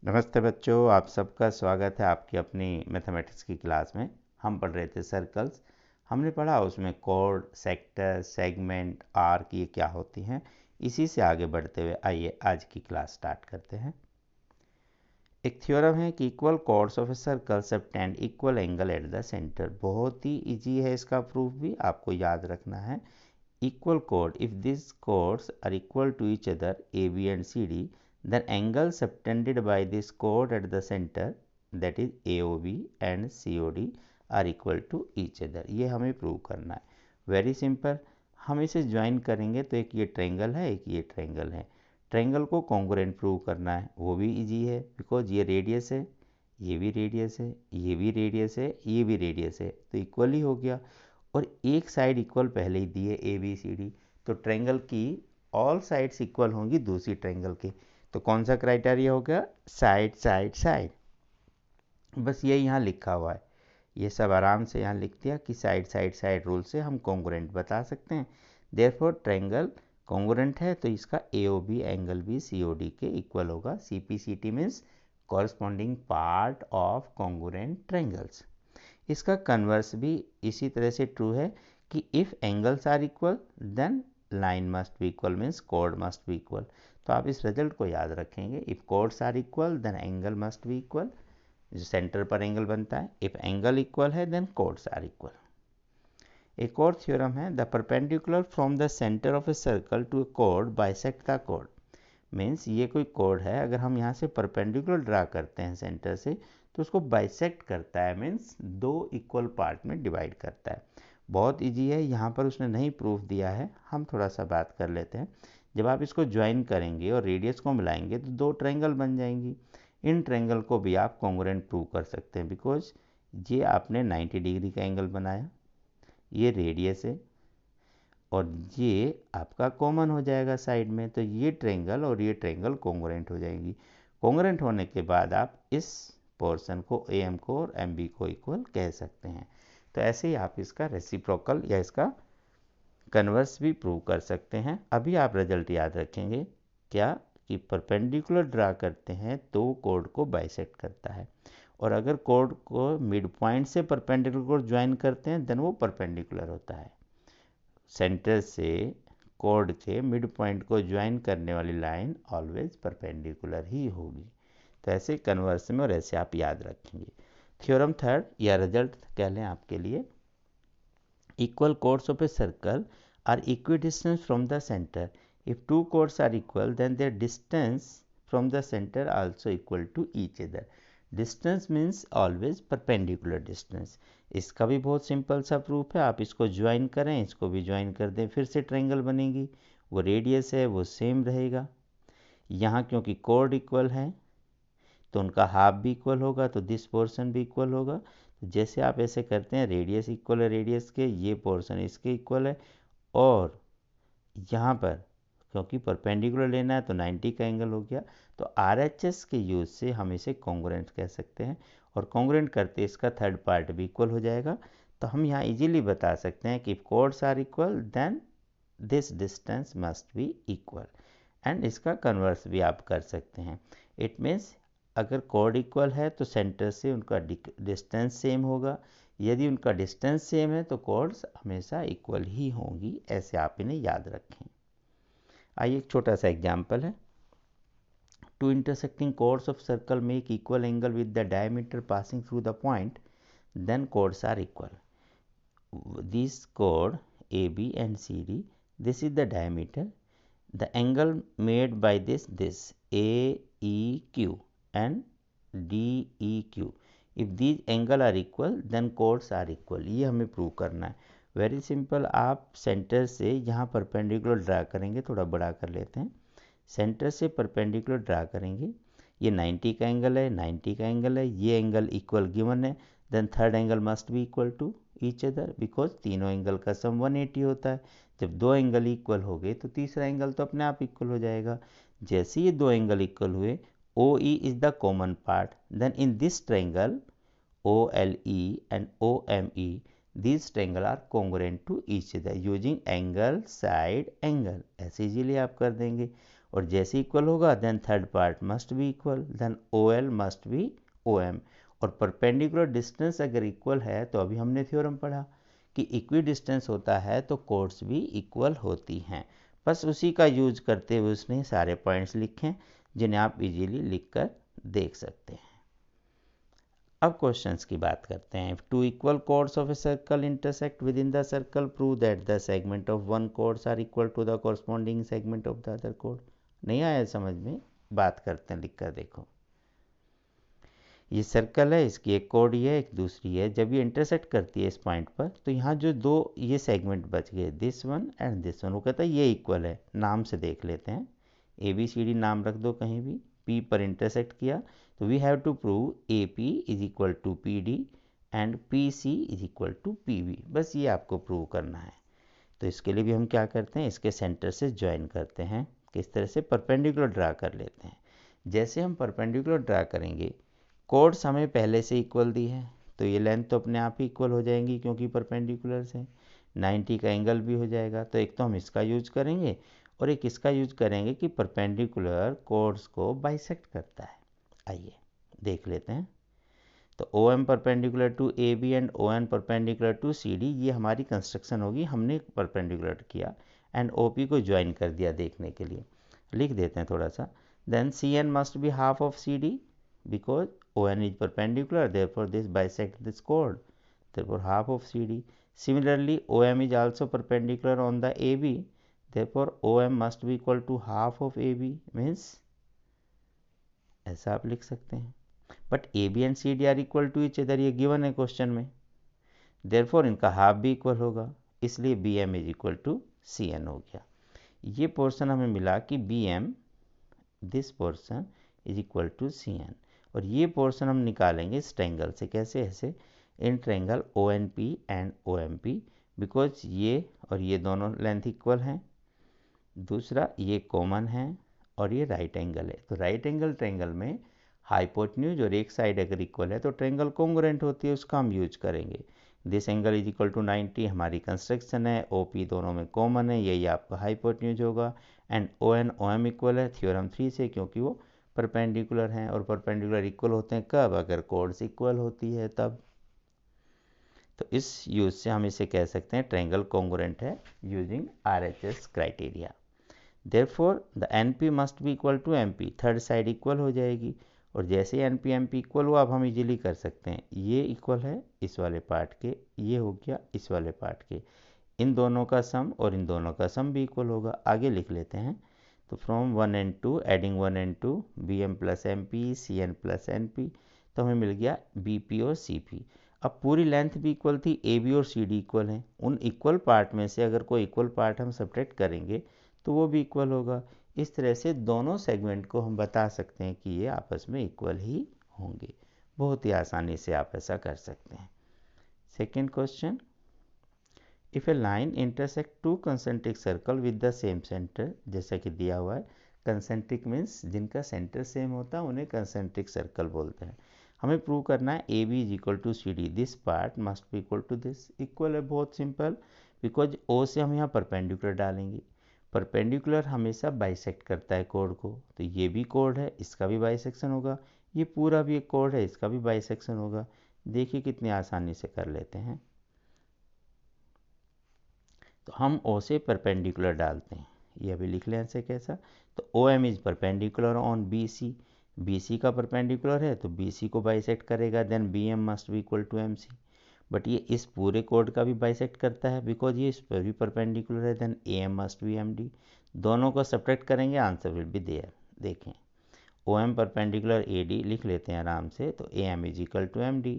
नमस्ते बच्चों, आप सबका स्वागत है आपकी अपनी मैथमेटिक्स की क्लास में। हम पढ़ रहे थे सर्कल्स। हमने पढ़ा उसमें कोड, सेक्टर, सेगमेंट, आर्क ये क्या होती हैं। इसी से आगे बढ़ते हुए आइए आज की क्लास स्टार्ट करते हैं। एक थ्योरम है कि equal chords of a circle subtend equal angle at the centre. बहुत ही इजी है इसका प्रूफ भी, आपको याद रखना है। Equal chord, if these chords are equal to each other, AB and CD, then angles subtended by this chord at the center, that is AOB and COD, are equal to each other. ये हमें prove करना है। Very simple. हम इसे join करेंगे तो एक ये ट्रायंगल है, एक ये ट्रायंगल है। ट्रायंगल को कॉन्ग्रुएंट प्रूव करना है, वो भी इजी है, बिकॉज ये रेडियस है, ये भी रेडियस है, ये भी रेडियस है, ये भी रेडियस है, तो इक्वल ही हो गया। और एक साइड इक्वल पहले ही दी है ए बी सी डी, तो ट्रायंगल की ऑल साइड्स इक्वल होंगी दूसरी ट्रायंगल के। तो कौन सा क्राइटेरिया हो गया? Side side side. बस ये यहाँ लिखा हुआ है, ये सब आराम से यहाँ लिख दिया कि साइड साइड साइड रूल से हम कॉन्ग्रुएंट बता सकते हैं। देयरफॉर ट्रायंगल कॉन्ग्रुएंट है तो इसका ए ओ बी एंगल भी सी ओ डी के इक्वल होगा। C P C T means corresponding part of congruent triangles. इसका कन्वर्स भी इसी तरह से ट्रू है कि if angles are equal then line must be equal, means कोड मस्ट बी इक्वल। तो आप इस रिजल्ट को याद रखेंगे, if chords are equal then angle must be equal, जो सेंटर पर एंगल बनता है। इफ़ एंगल इक्वल है देन कोड्स आर इक्वल। एक और थ्योरम है, the perpendicular from the centre of a circle to A code bisect the code. Means ये कोई कोड है, अगर हम यहाँ से परपेंडिकुलर ड्रा करते हैं सेंटर से तो उसको बाइसेक्ट करता है, मीन्स दो इक्वल पार्ट में डिवाइड करता है। बहुत इजी है, यहाँ पर उसने नहीं प्रूफ दिया है, हम थोड़ा सा बात कर लेते हैं। जब आप इसको ज्वाइन करेंगे और रेडियस को मिलाएंगे तो दो ट्रायंगल बन जाएंगी। इन ट्रायंगल को भी आप कॉन्ग्रुएंट प्रूव कर सकते हैं, बिकॉज ये आपने 90 डिग्री का एंगल बनाया, ये रेडियस है और ये आपका कॉमन हो जाएगा साइड में, तो ये ट्रायंगल और ये ट्रायंगल कॉन्ग्रुएंट हो जाएंगी। कॉन्ग्रुएंट होने के बाद आप इस पोर्शन को ए एम को और एम बी को इक्वल कह सकते हैं। तो ऐसे ही आप इसका रेसिप्रोकल या इसका कन्वर्स भी प्रूव कर सकते हैं। अभी आप रिजल्ट याद रखेंगे क्या कि परपेंडिकुलर ड्रा करते हैं तो कोड को बाइसेक्ट करता है, और अगर कोड को मिड पॉइंट से परपेंडिकुलर ज्वाइन करते हैं देन वो परपेंडिकुलर होता है। सेंटर से कोड के मिड पॉइंट को ज्वाइन करने वाली लाइन ऑलवेज परपेंडिकुलर ही होगी। तो ऐसे कन्वर्स में और ऐसे आप याद रखेंगे। थ्योरम थर्ड या रिजल्ट कह लें आपके लिए, equal chords of a circle are equidistance from the centre. If two chords are equal then their distance from the centre also equal to each other. Distance means always perpendicular distance. इसका भी बहुत simple सा proof है, आप इसको join करें, इसको भी ज्वाइन कर दें, फिर से ट्रायंगल बनेगी। वो रेडियस है वो सेम रहेगा। यहाँ क्योंकि कोड इक्वल है तो उनका हाफ भी इक्वल होगा, तो दिस पोर्शन भी इक्वल होगा। तो जैसे आप ऐसे करते हैं, रेडियस इक्वल है रेडियस के, ये पोर्शन इसके इक्वल है, और यहाँ पर क्योंकि परपेंडिकुलर लेना है तो 90 का एंगल हो गया। तो RHS के यूज़ से हम इसे कॉन्ग्रुएंट कह सकते हैं, और कॉन्ग्रुएंट करते इसका थर्ड पार्ट भी इक्वल हो जाएगा। तो हम यहाँ इजीली बता सकते हैं कि if chords are equal then this distance must be equal. And इसका कन्वर्स भी आप कर सकते हैं। इट मीन्स अगर कोड इक्वल है तो सेंटर से उनका डिस्टेंस सेम होगा, यदि उनका डिस्टेंस सेम है तो कोड्स हमेशा इक्वल ही होंगी। ऐसे आप इन्हें याद रखें। आइए एक छोटा सा एग्जाम्पल है। Two intersecting chords of circle make equal angle with the diameter passing through the point, then chords are equal. This कोड AB and CD, this is the diameter, the angle made by this AEQ and DEQ, if these angle are equal then chords are equal। ये हमें prove करना है। Very simple, आप centre से यहाँ perpendicular draw करेंगे, थोड़ा बड़ा कर लेते हैं। सेंटर से परपेंडिकुलर ड्रा करेंगे, ये 90 का एंगल है, 90 का एंगल है, ये एंगल इक्वल गिवन है, then third angle must be equal to each other, because तीनों एंगल का सम 180 होता है। जब दो एंगल इक्वल हो गए तो तीसरा एंगल तो अपने आप इक्वल हो जाएगा। जैसे ये दो एंगल इक्वल हुए, OE is the common part, then in this triangle OLE and OME, these triangle are congruent to each other using angle side angle। ऐसे इजीली आप कर देंगे। और जैसे इक्वल होगा then third part must be equal, then OL must be OM। और perpendicular distance अगर equal है तो अभी हमने थ्योरम पढ़ा कि इक्वी डिस्टेंस होता है तो कोड्स भी इक्वल होती हैं। बस उसी का यूज करते हुए उसने सारे पॉइंट्स लिखे जिन्हें आप इजीली लिखकर देख सकते हैं। अब क्वेश्चंस की बात करते हैं। Two equal chords of a circle intersect within the circle, prove that the segment of one chords are equal to the corresponding segment of the other कोड। नहीं आया समझ में? बात करते हैं, लिखकर देखो। ये सर्कल है, इसकी एक कोड ये है, एक दूसरी है। जब ये इंटरसेक्ट करती है इस पॉइंट पर तो यहाँ जो दो ये सेगमेंट बच गए, this one and this one, वो कहता है ये इक्वल है। नाम से देख लेते हैं, ABCD नाम रख दो कहीं भी। P पर इंटरसेक्ट किया तो we have to prove AP is equal to PD and PC is equal to PB। बस ये आपको प्रूव करना है। तो इसके लिए भी हम क्या करते हैं, इसके सेंटर से ज्वाइन करते हैं। किस तरह से? परपेंडिकुलर ड्रा कर लेते हैं। जैसे हम परपेंडिकुलर ड्रा करेंगे, कोड्स हमें पहले से इक्वल दी है तो ये लेंथ तो अपने आप ही इक्वल हो जाएंगी क्योंकि परपेंडिकुलर है। 90 का एंगल भी हो जाएगा। तो एक तो हम इसका यूज करेंगे और एक इसका यूज करेंगे कि परपेंडिकुलर कोड्स को बाइसेक्ट करता है। आइए देख लेते हैं। तो OM perpendicular to AB and ON perpendicular to CD, ये हमारी कंस्ट्रक्शन होगी, हमने परपेंडिकुलर किया एंड OP को ज्वाइन कर दिया देखने के लिए। लिख देते हैं थोड़ा सा। Then CN must be half of CD because ON is perpendicular, therefore this bisect this chord, therefore half of CD. Similarly, OM is also perpendicular on the AB, therefore OM must be equal to half of AB, means ऐसा आप लिख सकते हैं। But AB and CD are equal to each other, ये given है question में, therefore इनका half भी इक्वल होगा, इसलिए BM is equal to CN हो गया। ये पोर्शन हमें मिला कि BM, this portion is equal to CN, और ये पोर्शन हम निकालेंगे इस ट्रायंगल से। कैसे? ऐसे, in triangle ONP and OMP, because ये और ये दोनों लेंथ इक्वल हैं। दूसरा, ये कॉमन है और ये राइट एंगल है। तो राइट एंगल ट्रायंगल में हाइपोटेन्यूज और एक साइड अगर इक्वल है तो ट्रायंगल कॉन्ग्रुएंट होती है, उसका हम यूज करेंगे। This angle is equal to 90 हमारी कंस्ट्रक्शन है, OP दोनों में कॉमन है, यही आपका हाइपोटेन्यूज होगा। एंड ON OM इक्वल है थ्योरम 3 से, क्योंकि वो परपेंडिकुलर हैं और परपेंडिकुलर इक्वल होते हैं कब? अगर कोड्स इक्वल होती है तब। तो इस यूज से हम इसे कह सकते हैं ट्रायंगल कॉन्ग्रुएंट है using RHS criteria. Therefore the NP must be equal to MP, third side equal हो जाएगी। और जैसे NP MP इक्वल हुआ, अब हम इजीली कर सकते हैं, ये इक्वल है इस वाले पार्ट के, ये हो गया इस वाले पार्ट के, इन दोनों का सम और इन दोनों का सम भी इक्वल होगा। आगे लिख लेते हैं। तो from 1 and 2 adding 1 and 2, BM plus MP CN plus NP, तो हमें मिल गया BP और CP। अब पूरी लेंथ भी इक्वल थी, AB और CD इक्वल हैं। उन इक्वल पार्ट में से अगर कोई इक्वल पार्ट हम सब्ट्रैक्ट करेंगे तो वो भी इक्वल होगा। इस तरह से दोनों सेगमेंट को हम बता सकते हैं कि ये आपस में इक्वल ही होंगे। बहुत ही आसानी से आप ऐसा कर सकते हैं। Second question, if A line intersect two concentric circle with the same centre, जैसा कि दिया हुआ है। कंसेंट्रिक मीन्स जिनका सेंटर सेम होता है उन्हें कंसेंट्रिक सर्कल बोलते हैं। हमें प्रूव करना है AB is equal to CD, this part must be equal to this. Equal है, बहुत सिंपल, बिकॉज O से हम यहाँ परपेंडिकुलर डालेंगे। परपेंडिकुलर हमेशा बाइसेक्ट करता है कोड को, तो ये भी कोड है, इसका भी बाइसेक्शन होगा। ये पूरा भी एक कोड है, इसका भी बाइसेक्शन होगा। देखिए कितनी आसानी से कर लेते हैं। तो हम O से परपेंडिकुलर डालते हैं, ये अभी लिख लें ऐसे कैसा। तो OM is perpendicular on BC, BC का परपेंडिकुलर है तो BC को बाइसेक्ट करेगा, then BM must be equal to MC। But ये इस पूरे कोड का भी बाइसेक्ट करता है बिकॉज ये इस पर भी परपेंडिकुलर है, then AM must be MD। दोनों को सब्ट्रैक्ट करेंगे, आंसर विल बी देयर। देखें, OM परपेंडिकुलर AD लिख लेते हैं आराम से, तो AM is equal to MD।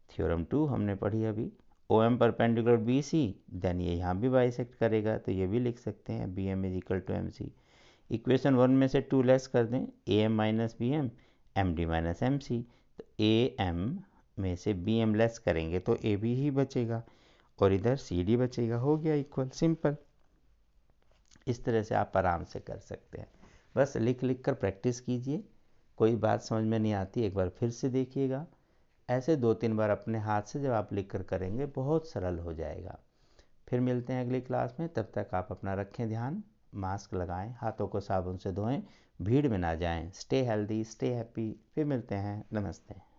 Theorem 2 हमने पढ़ी अभी। OM परपेंडिकुलर BC, देन ये यहाँ भी बाइसेक्ट करेगा, तो ये भी लिख सकते हैं BM is equal to MC। Equation 1 में से 2 लेस कर दें, AM minus BM, MD minus MC। तो AM में से BM लेस करेंगे तो AB ही बचेगा और इधर CD बचेगा, हो गया इक्वल, सिंपल। इस तरह से आप आराम से कर सकते हैं। बस लिख लिख कर प्रैक्टिस कीजिए। कोई बात समझ में नहीं आती एक बार फिर से देखिएगा। ऐसे 2-3 बार अपने हाथ से जब आप लिख कर करेंगे बहुत सरल हो जाएगा। फिर मिलते हैं अगली क्लास में, तब तक आप अपना रखें ध्यान। मास्क लगाएं, हाथों को साबुन से धोएं, भीड़ में ना जाएं। Stay healthy, stay happy. फिर मिलते हैं। नमस्ते।